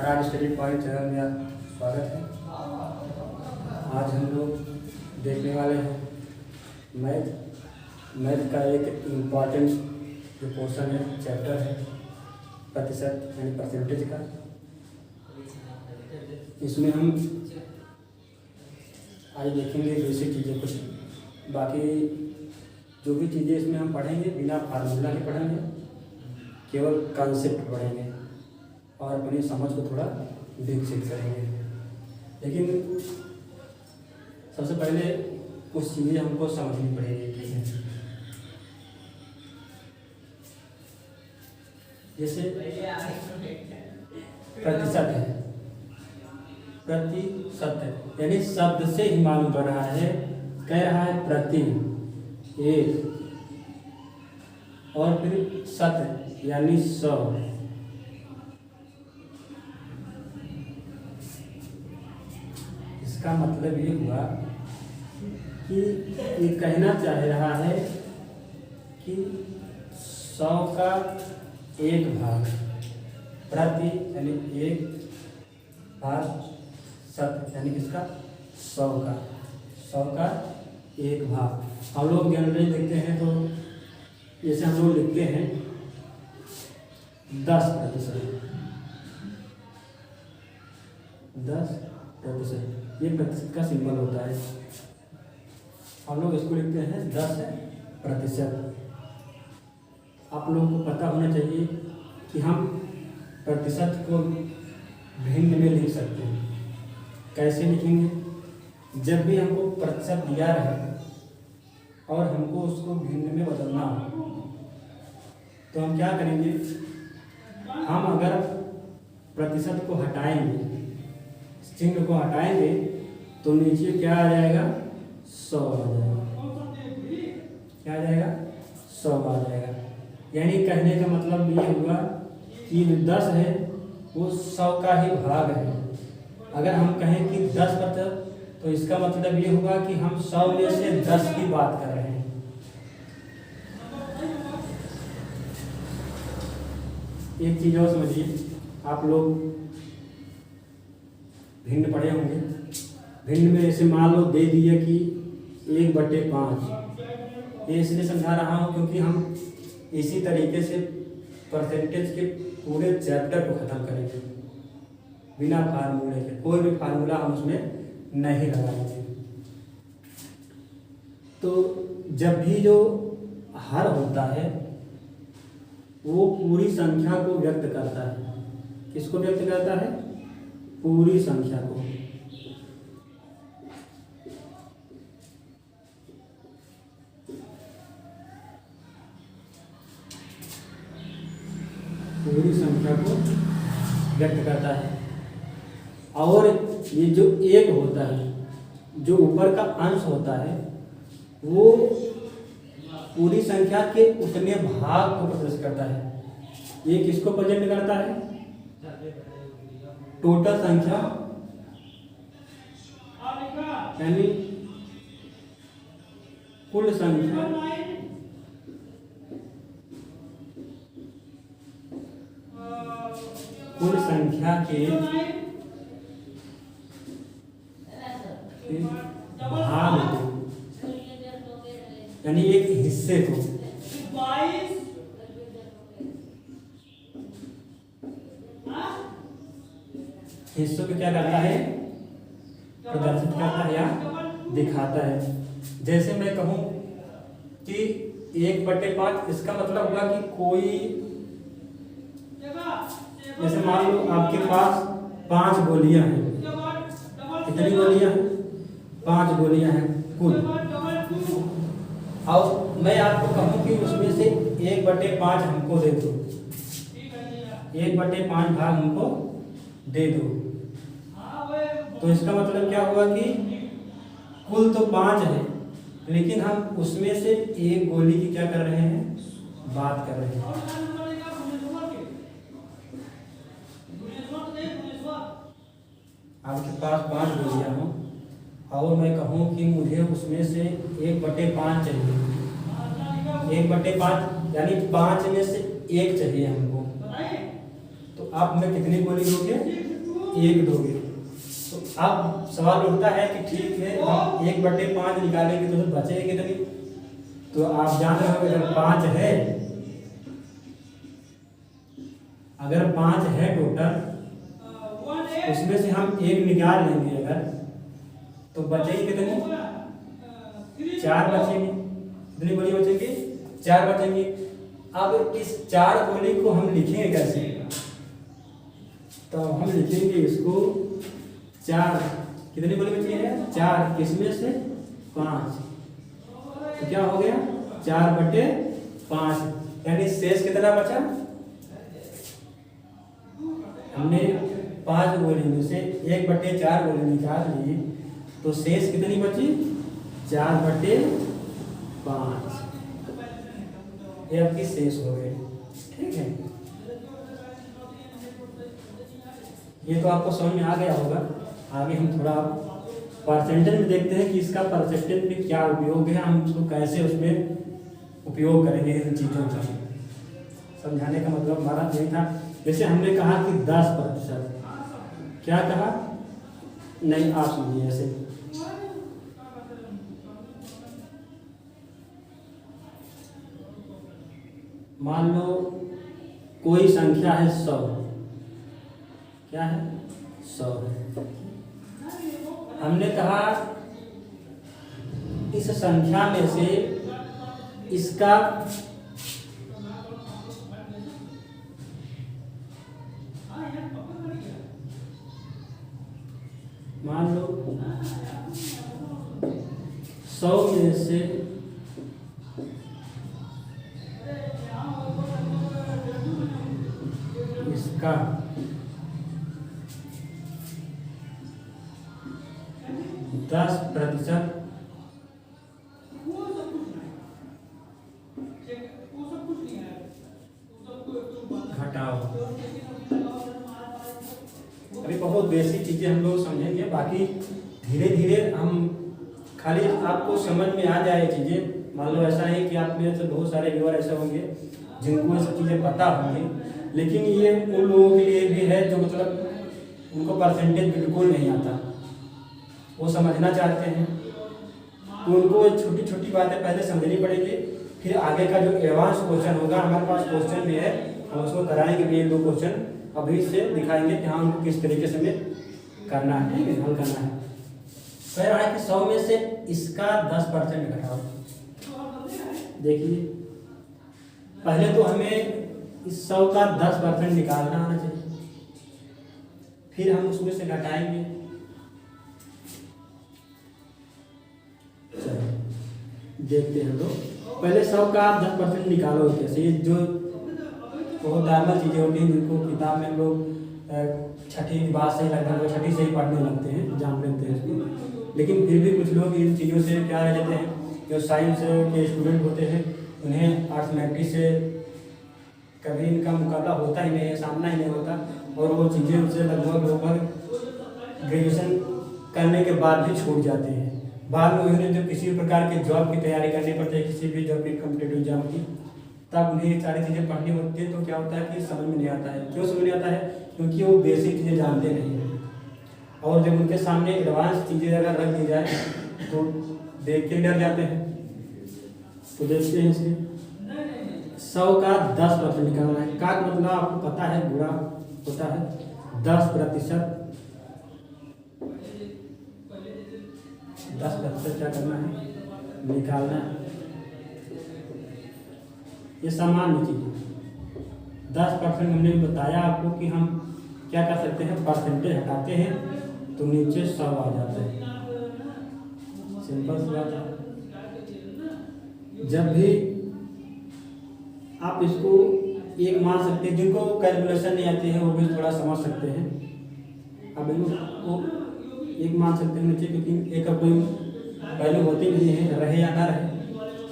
राज study point channel में स्वागत है। आज हम लोग देखने वाले हैं मैथ का एक इम्पॉर्टेंट जो पोर्शन है, चैप्टर है प्रतिशत यानी परसेंटेज का। इसमें हम आज देखेंगे बेसिक चीज़ें कुछ, बाकी जो भी चीज़ें इसमें हम पढ़ेंगे बिना फार्मूला के पढ़ेंगे, केवल कॉन्सेप्ट पढ़ेंगे और अपनी समझ को थोड़ा विकसित करेंगे। लेकिन सबसे पहले कुछ चीज़ें हमको समझनी पड़ेगी, ठीक है। जैसे प्रतिशत है, प्रतिशत है यानी शब्द से ही मालूम पड़ रहा है, कह रहा है प्रति एक और फिर शत यानी 100। इसका मतलब ये हुआ कि ये कहना चाह रहा है कि 100 का एक भाग प्रति यानी एक भाग शत यानी किसका 100 का एक भाग। हम लोग जनरली देखते हैं तो जैसे हम लोग लिखते हैं 10%, ये प्रतिशत का सिंबल होता है। हम लोग इसको लिखते हैं 10%। आप लोगों को पता होना चाहिए कि हम प्रतिशत को भिन्न में लिख सकते हैं। कैसे लिखेंगे? जब भी हमको प्रतिशत दिया रहे और हमको उसको भिन्न में बदलना हो तो हम क्या करेंगे? हम अगर प्रतिशत को हटाएंगे, चिन्ह को हटाएंगे तो नीचे क्या आ जाएगा? 100 आ जाएगा। क्या आ जाएगा? 100 आ जाएगा। यानी कहने का मतलब ये हुआ कि 10 है वो 100 का ही भाग है। अगर हम कहें कि 10% तो इसका मतलब ये होगा कि हम 100 में से 10 की बात कर रहे हैं। एक चीज़ और समझिए, आप लोग भिन्न पढ़े होंगे। भिन्न में जैसे मान लो दे दिया कि 1/5। ये इसलिए समझा रहा हूँ क्योंकि हम इसी तरीके से परसेंटेज के पूरे चैप्टर को ख़त्म करेंगे बिना फार्मूले के। कोई भी फार्मूला हम उसमें नहीं लगाएंगे। तो जब भी जो हर होता है वो पूरी संख्या को व्यक्त करता है। किसको व्यक्त करता है? पूरी संख्या को। पूरी संख्या को व्यक्त करता है। और ये जो एक होता है, जो ऊपर का अंश होता है, वो पूरी संख्या के उतने भाग को प्रदर्शित करता है। ये किसको प्रेजेंट करता है? टोटल संख्या यानी कुल संख्या के भाग को यानी एक हिस्से को। हिस्सों को क्या करता है? प्रदर्शित करता है या दिखाता है। जैसे मैं कहूं कि 1/5, इसका मतलब हुआ कि कोई, जैसे मान लो आपके पास 5 गोलियां हैं। कितनी गोलियां हैं? 5 गोलियां हैं कुल। और मैं आपको कहूं कि उसमें से 1/5 हमको दे दो, 1/5 भाग हमको दे दो। तो इसका मतलब क्या हुआ कि कुल तो 5 है, लेकिन हम उसमें से एक गोली की क्या कर रहे हैं? बात कर रहे हैं। आपके पास 5 गोलियां हों और मैं कहूं कि मुझे उसमें से 1/5 चाहिए। 1/5 यानी 5 में से 1 चाहिए हमको। तो आप में कितनी गोली दोगे? 1 दोगे। तो अब सवाल उठता है कि ठीक है हम 1/5 निकालेंगे तो बचेगी कितनी। तो आप जान रहे हो अगर 5 है, अगर 5 है टोटल, उसमें से हम 1 निकाल लेंगे अगर, तो बचेगी कितनी, 4 बचेगी। कितनी गोली बचेगी, 4 बचेंगी। अब इस 4 गोली को हम लिखेंगे कैसे, तो हम लिखेंगे इसको 4, कितनी गोली बची है, 4, इसमें से 5, तो क्या हो गया 4/5, यानी शेष कितना बचा, हमने 5 गोली में से 1/4 गोली निकाल ली, तो शेष कितनी बची, 4/5, ये आपकी शेष हो गई। ठीक है, ये तो आपको समझ में आ गया होगा। आगे हम थोड़ा परसेंटेज में देखते हैं कि इसका परसेंटेज में क्या उपयोग है, हम उसको कैसे उसमें उपयोग करेंगे इन चीज़ों का। समझाने का मतलब हमारा यही था। जैसे हमने कहा कि 10%, क्या कहा, नहीं आप सुनिए ऐसे, मान लो कोई संख्या है 100, क्या है 100 है। हमने कहा इस संख्या में से इसका मान लो 100 में से इसका 10% घटाओ। अभी बहुत बेसिक चीज़ें हम लोग समझेंगे, बाकी धीरे धीरे हम, खाली आपको समझ में आ जाए चीज़ें। मान लो ऐसा है कि आप में से बहुत सारे व्यूअर ऐसे होंगे जिनको ये सब चीज़ें पता होंगी, लेकिन ये उन लोगों के लिए भी है जो मतलब उनको परसेंटेज बिल्कुल नहीं आता, वो समझना चाहते हैं, तो उनको छोटी छोटी बातें पहले समझनी पड़ेगी। फिर आगे का जो एडवांस क्वेश्चन होगा, हमारे पास क्वेश्चन भी है, हम उसको कराएंगे भी, 1-2 क्वेश्चन अभी से दिखाएंगे कि हाँ उनको किस तरीके से हमें करना है, ठीक है, हल करना है। कह रहा है कि 100 में से इसका 10% घटाओ। देखिए पहले तो हमें इस 100 का 10% निकालना आना चाहिए, फिर हम उसमें से घटाएंगे। देखते हैं लोग, पहले 100 का आप 10% निकालो कैसे। ये जो बहुत नॉर्मल चीज़ें होती हैं जिनको किताब में हम लोग छठी की बात से ही लगभग छठी से ही पढ़ने लगते हैं, जान लेते हैं इसको, लेकिन फिर भी कुछ लोग इन चीज़ों से क्या रह जाते हैं, जो साइंस के स्टूडेंट होते हैं उन्हें अर्थमेटिक्स से कभी इनका मुकाबला होता ही नहीं है, सामना ही नहीं होता, और वो चीज़ें उनसे लगभग ग्रेजुएशन करने के बाद भी छूट जाते हैं। बाद में उन्हें जब किसी प्रकार के जॉब की तैयारी करनी पड़ती है, किसी भी जॉब की कॉम्पिटिटिव एग्जाम की, तब उन्हें ये सारी चीज़ें पढ़नी होती है, तो क्या होता है कि समझ में नहीं आता है। क्यों समझ नहीं आता है, क्योंकि वो बेसिक चीज़ें जानते नहीं हैं, और जब उनके सामने एडवांस चीज़ें अगर रख दी जाए तो देख के डर जाते हैं। तो देखते हैं इसके 100 का 10% निकालना है। का मतलब आपको पता है बुरा होता है 10%, 10% क्या करना है, निकालना है। ये सामान्य चीज़ है। 10% हमने बताया आपको कि हम क्या कर सकते हैं, परसेंटेज हटाते हैं तो नीचे 100 आ जाता है, सिंपल सी बात है। जब भी आप इसको एक मान सकते हैं, जिनको कैलकुलेशन नहीं आती है वो भी थोड़ा समझ सकते हैं। अब इनको एक मान सकते हैं नीचे, क्योंकि एक का कोई वैल्यू होती नहीं है, रहे या ना रहे,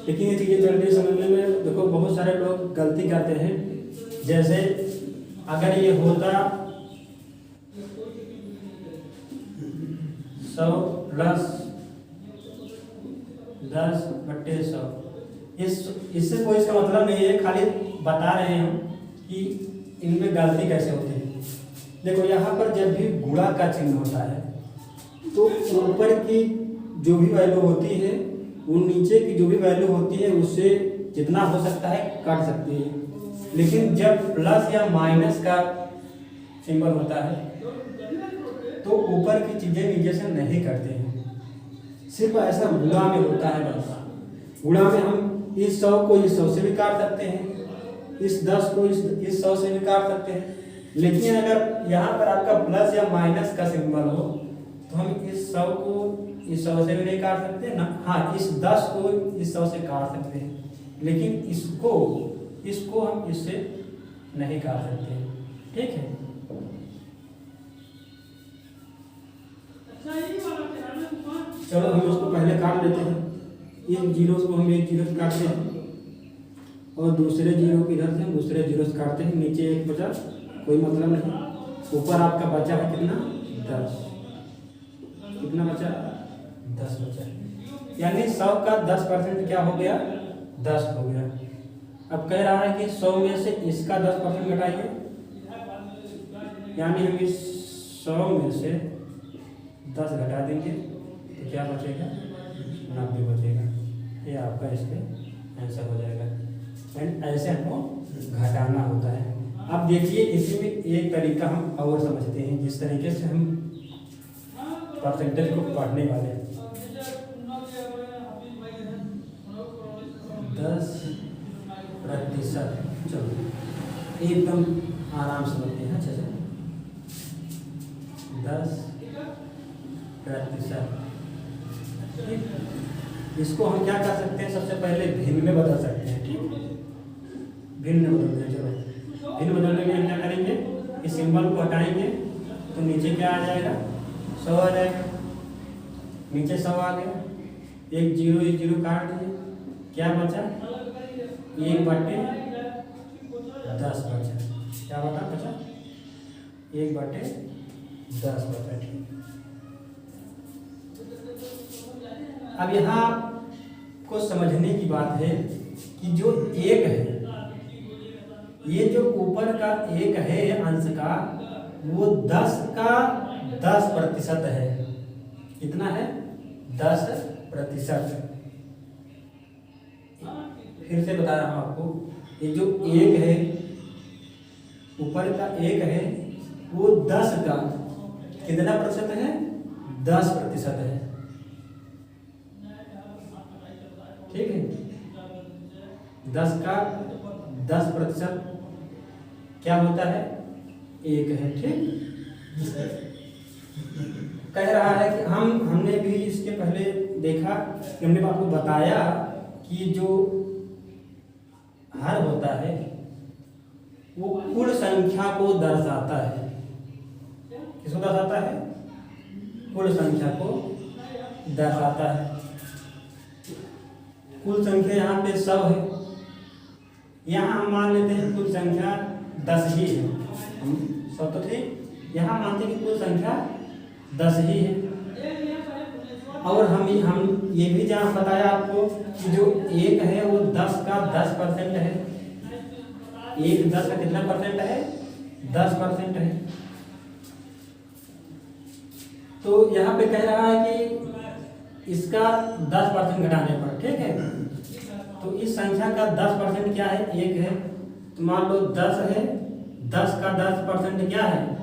लेकिन ये चीज़ें जल्दी समझने में देखो बहुत सारे लोग गलती करते हैं। जैसे अगर ये होता 100 प्लस 10/100, इससे कोई इसका मतलब नहीं है, खाली बता रहे हैं हम कि इनमें गलती कैसे होती है। देखो यहाँ पर जब भी गुणा का चिन्ह होता है तो ऊपर की जो भी वैल्यू होती है वो नीचे की जो भी वैल्यू होती है उससे जितना हो सकता है काट सकती है। लेकिन जब प्लस या माइनस का सिंबल होता है तो ऊपर की चीज़ें नीचे से नहीं करते हैं, सिर्फ ऐसा गुणा में होता है बस। गुणा में हम इस 100 को इस 100 से भी काट सकते हैं, इस 10 को इस 100 से भी काट सकते हैं। लेकिन अगर यहाँ पर आपका प्लस या माइनस का सिंबल हो तो हम इस 100 को इस 100 से भी नहीं काट सकते ना, हाँ इस 10 को इस 100 से काट सकते हैं, लेकिन इसको हम इससे नहीं काट सकते। ठीक है, चलो हम उसको पहले काट लेते हैं। एक जीरो को हम एक जीरो से काटते हैं और दूसरे जीरो को इधर से हम दूसरे जीरो से काटते हैं। नीचे एक बचा, कोई मतलब नहीं। ऊपर आपका बचा है कितना, 10। कितना बचा, 10 बचा, यानी 100 का 10% क्या हो गया, 10 हो गया। अब कह रहा है कि 100 में से इसका 10% घटाइए, यानी हम इस 100 में से 10 घटा देंगे तो क्या बचेगा, 90 बचेगा। ये आपका इसमें आंसर हो जाएगा। एंड ऐसे हमको घटाना होता है। अब देखिए इसी में एक तरीका हम और समझते हैं जिस तरीके से हम परसेंटेज को पढ़ने वाले हैं। 10%, चलो एकदम आराम से बोलते हैं। अच्छा 10%, इसको हम क्या कर सकते हैं, सबसे पहले भिन्न में बदल सकते हैं। ठीक, भिन्न में बदलते हैं। चलो भिन्न बदलने में हम क्या करेंगे, इस सिंबल को हटाएंगे तो नीचे क्या आ जाएगा, 100 आ जाएगा। नीचे 100 आ गया, एक जीरो काट दिए, क्या बचा, 1/10 बचा। क्या बचा, 1/10 बचा। ठीक, अब यहाँ को समझने की बात है कि जो एक है, ये जो ऊपर का एक है अंश का, वो 10 का 10% है। कितना है, 10%। फिर से बता रहा हूँ आपको, ये जो एक है, ऊपर का एक है, वो 10 का कितना प्रतिशत है, 10% है। ठीक है, 10 का 10% क्या होता है, 1 है। ठीक, कह रहा है कि हमने भी इसके पहले देखा कि हमने आपको बताया कि जो हर होता है वो कुल संख्या को दर्शाता है। किसको दर्शाता है, कुल संख्या को दर्शाता है। कुल संख्या यहाँ पे 100 है, यहाँ हम मान लेते हैं कुल संख्या 10 ही है। हम 100 तो थे, यहाँ मानते हैं कि कुल संख्या 10 ही है। और हम ये भी जहाँ बताया आपको कि जो एक है वो 10 का 10% है। एक 10 का कितना परसेंट है, 10% है। तो यहाँ पे कह रहा है कि इसका 10% घटाने पर, ठीक है, तो इस संख्या का 10% क्या है, 1 है। तो मान लो 10 है, 10 का 10% क्या है,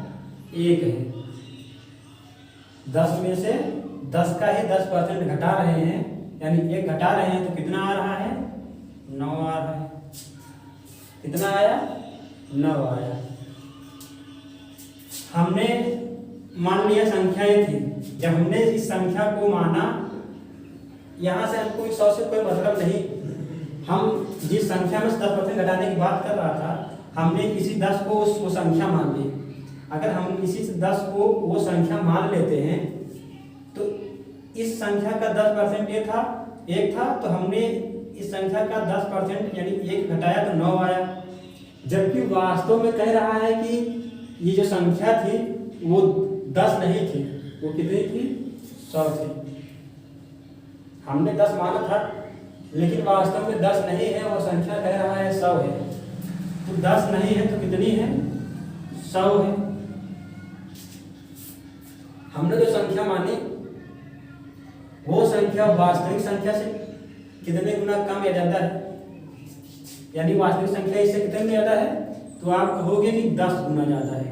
1 है। 10 में से 10 का ही 10% घटा रहे हैं, यानी 1 घटा रहे हैं तो कितना आ रहा है, 9 आ रहा है। कितना आया, 9 आया। हमने मान लिया संख्याएं थी, जब हमने इस संख्या को माना, यहाँ से हमको 100 से कोई मतलब नहीं। हम जिस संख्या में 10% घटाने की बात कर रहा था, हमने इसी 10 को वो संख्या मान ली। अगर हम इसी 10 को वो संख्या मान लेते हैं तो इस संख्या का 10% ये था, 1 था, तो हमने इस संख्या का 10% यानी 1 घटाया तो 9 आया। जबकि वास्तव में कह रहा है कि ये जो संख्या थी वो 10 नहीं थी, वो कितनी थी, 100 थी। हमने 10 माना था, लेकिन वास्तव में 10 नहीं है, वो संख्या कह रहा है 100 है। तो 10 नहीं है तो कितनी है, 100 है। हमने जो संख्या मानी वो संख्या वास्तविक संख्या से कितने गुना कम या ज्यादा है, यानी वास्तविक संख्या इससे कितने ज्यादा है, तो आप कहोगे कि 10 गुना ज्यादा है।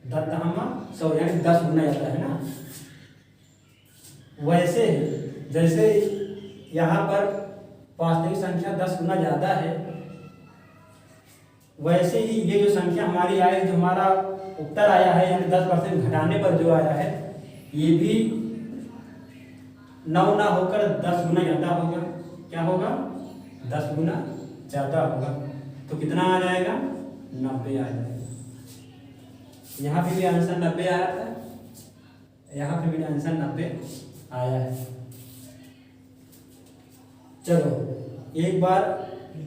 यानी 10 गुना ज्यादा है ना। वैसे जैसे यहाँ पर वास्तविक संख्या 10 गुना ज्यादा है, वैसे ही ये जो संख्या हमारी आई, जो हमारा उत्तर आया है यानी 10% घटाने पर जो आया है, ये भी 9 ना होकर 10 गुना ज्यादा होगा। क्या होगा? 10 गुना ज्यादा होगा। तो कितना आ जाएगा? 90 आ जाएगा। यहाँ पे भी आंसर 90 आया था, यहाँ पे भी आंसर 90 आया है। चलो एक बार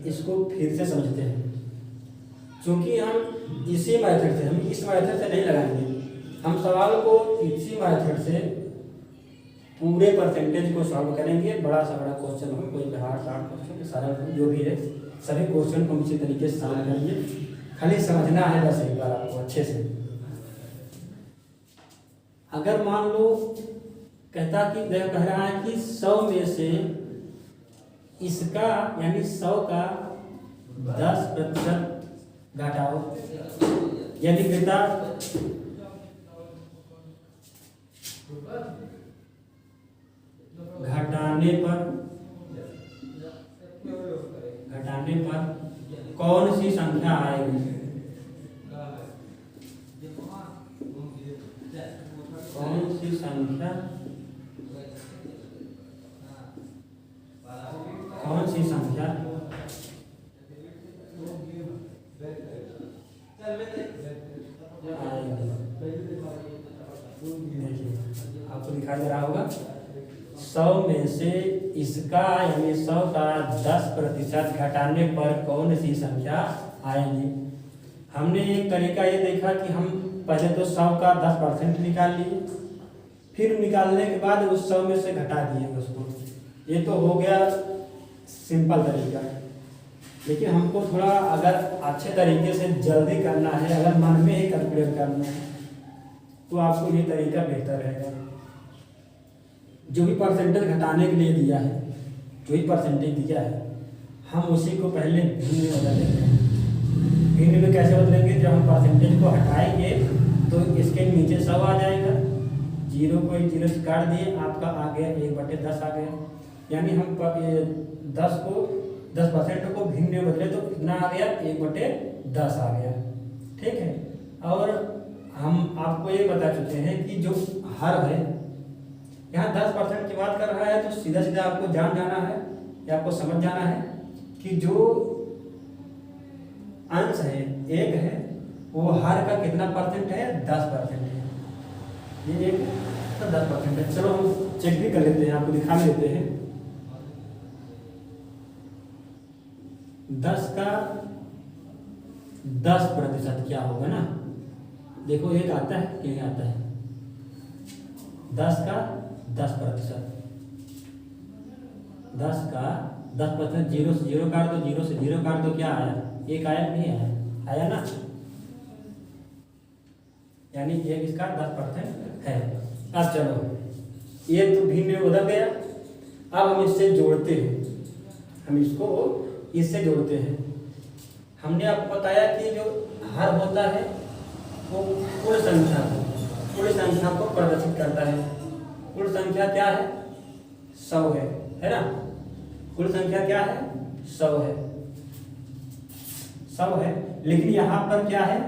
इसको फिर से समझते हैं, क्योंकि हम इसी मेथड से, हम इस मेथड से नहीं लगाएंगे, हम सवाल को इसी मेथड से पूरे परसेंटेज को सॉल्व करेंगे। बड़ा सा बड़ा क्वेश्चन हो, कोई हार्ड क्वेश्चन, सारा जो भी है सभी क्वेश्चन को इसी तरीके से सॉल्व करेंगे। खाली समझना है बस एक बार आपको अच्छे से। अगर मान लो कह रहा है कि 100 में से इसका यानी 100 का 10% घटाओ, यदि कहता घटाने पर कौन सी संख्या आएगी, कौन सी संख्या आपको दिखाई दे रहा होगा। 100 में से इसका यानी 100 का 10% घटाने पर कौन सी संख्या आएगी। हमने एक तरीका ये देखा कि हम पहले तो 100 का 10% निकाल लिए, फिर निकालने के बाद उस 100 में से घटा दिए उसको। ये तो हो गया सिंपल तरीका। लेकिन हमको थोड़ा अगर अच्छे तरीके से जल्दी करना है, अगर मन में ही कैलकुलेट करना है, तो आपको ये तरीका बेहतर रहेगा। जो भी परसेंटेज घटाने के लिए दिया है, जो भी परसेंटेज दिया है, हम उसी को पहले भिन्न में बदल देंगे। भिन्न में कैसे बदलेंगे? जब हम परसेंटेज को हटाएंगे तो इसके नीचे 100 आ जाएगा, 0 को 0 से काट दिए, आपका आ गया 1/10 आ गया। यानी हम 10% को भिन्न में बदले तो कितना आ गया? 1/10 आ गया। ठीक है। और हम आपको ये बता चुके हैं कि जो हर है, यहाँ 10% की बात कर रहा है, तो सीधा सीधा आपको जान जाना है या आपको समझ जाना है कि जो अंश है, एक है, वो हर का कितना परसेंट है? 10% है। ये एक तो 10% है। चलो हम चेक भी कर लेते हैं, आपको दिखा भी देते हैं। 10 का 10% क्या होगा ना? देखो एक आता है, ये आता है 10 का 10%। 10 का 10%, 0 से 0 काट दो, 0 से 0 काट दो, क्या आया? 1 आया नहीं आया? आया ना। यानी एक इसका 10% है। अब चलो ये तो भिन्न में बदल गया। अब हम इससे जोड़ते हैं, हम इसको इससे जोड़ते हैं। हमने आपको बताया कि जो हर होता है वो कुल संख्या को प्रदर्शित करता है। कुल संख्या क्या है? 100 है ना। कुल संख्या क्या है? 100 है। 100 है, लेकिन यहाँ पर क्या है?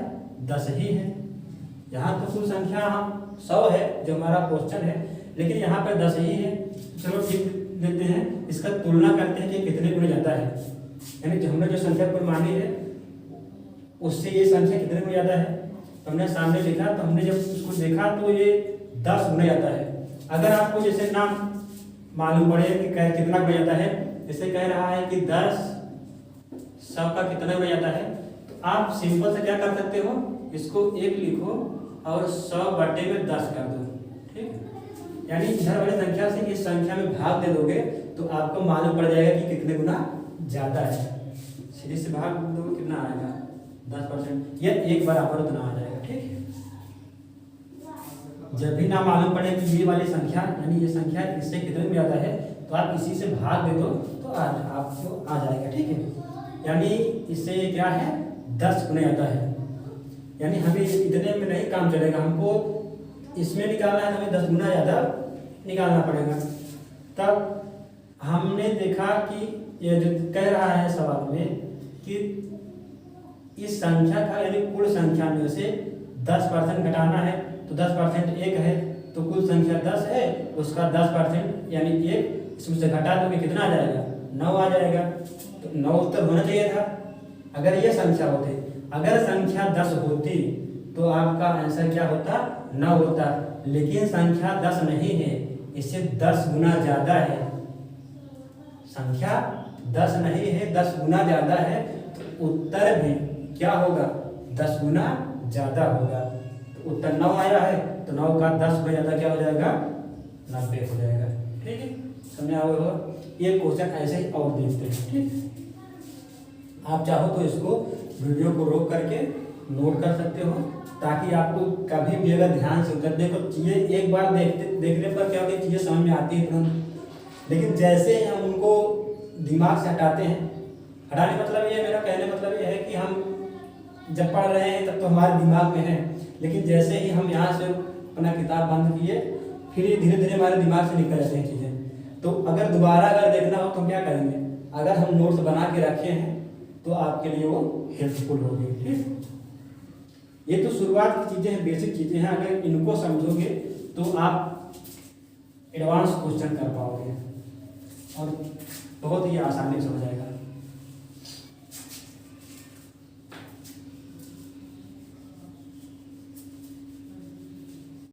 10 ही है। यहाँ तो कुल संख्या हम 100 है जो हमारा क्वेश्चन है, लेकिन यहाँ पर 10 ही है। चलो ठीक देते हैं, इसका तुलना करते हैं कि कितने गुना ज्यादा है। यानी जो हमने जो संख्या को मानी है उससे ये संख्या कितने गुना ज्यादा है। तो हमने सामने लिखा, तो हमने जब उसको देखा तो ये 10 गुना ज्यादा है। अगर आपको जैसे नाम मालूम पड़े कि कितना गुना ज्यादा है, जैसे कह रहा है कि 10 100 का कितना गुना ज्यादा है, तो आप सिंपल से क्या कर सकते हो, इसको 1 लिखो और 100/10 कर दो। ठीक, यानी इधर वाली संख्या से इस संख्या में भाग दे दोगे तो आपको मालूम पड़ जाएगा कि कितने गुना ज्यादा है। सीधे से भाग दोगे कितना आएगा? 10%, या 1 बराबर उतना आ जाएगा। ठीक है। जब भी ना मालूम पड़े कि ये वाली संख्या यानी ये संख्या इससे कितने में ज़्यादा है, तो आप इसी से भाग दे दो तो आपको आ जाएगा। ठीक है, यानी इससे क्या है 10 गुना ज़्यादा है, यानी हमें इतने में नहीं काम चलेगा, हमको इसमें निकालना है तो हमें 10 गुना ज़्यादा निकालना पड़ेगा। तब हमने देखा कि ये जो कह रहा है सवाल में कि इस संख्या का यानी कुल संख्या में से 10% घटाना है, तो 10% 1 है, तो कुल संख्या 10 है, उसका 10% यानी 1 इसमें से घटा दोगे कितना आ जाएगा 9 आ जाएगा। तो 9 उत्तर होना चाहिए था अगर ये संख्या होती। अगर संख्या 10 होती तो आपका आंसर क्या होता 9 होता, लेकिन संख्या 10 नहीं है, इससे 10 गुना ज़्यादा है। संख्या 10 नहीं है, 10 गुना ज़्यादा है, तो उत्तर भी क्या होगा 10 गुना ज़्यादा होगा। तो उत्तर 9 आया है, तो 9 का 10 गुना ज़्यादा क्या हो जाएगा 90 हो जाएगा। ठीक है, समझ आओ हो। ये क्वेश्चन ऐसे ही और देखते हैं। ठीक, आप चाहो तो इसको वीडियो को रोक करके नोट कर सकते हो, ताकि आपको कभी भी अगर ध्यान से उतर देखो चीज़ें एक बार देखने पर क्या होती है चीज़ें समझ में आती है तुरंत, लेकिन जैसे ही हम उनको दिमाग से हटाते हैं, हटाने मतलब ये मेरा कहने मतलब ये है कि हम जब पढ़ रहे हैं तब तो हमारे दिमाग में है, लेकिन जैसे ही हम यहाँ से अपना किताब बंद किए फिर ये धीरे धीरे हमारे दिमाग से निकल जाती हैं चीज़ें। तो अगर दोबारा अगर देखना हो तो क्या करेंगे, अगर हम नोट्स बना के रखे हैं तो आपके लिए वो हेल्पफुल होगी। ठीक, ये तो शुरुआत की चीज़ें हैं, बेसिक चीज़ें हैं, अगर इनको समझोगे तो आप एडवांस क्वेश्चन कर पाओगे और बहुत ही आसानी से हो जाएगा।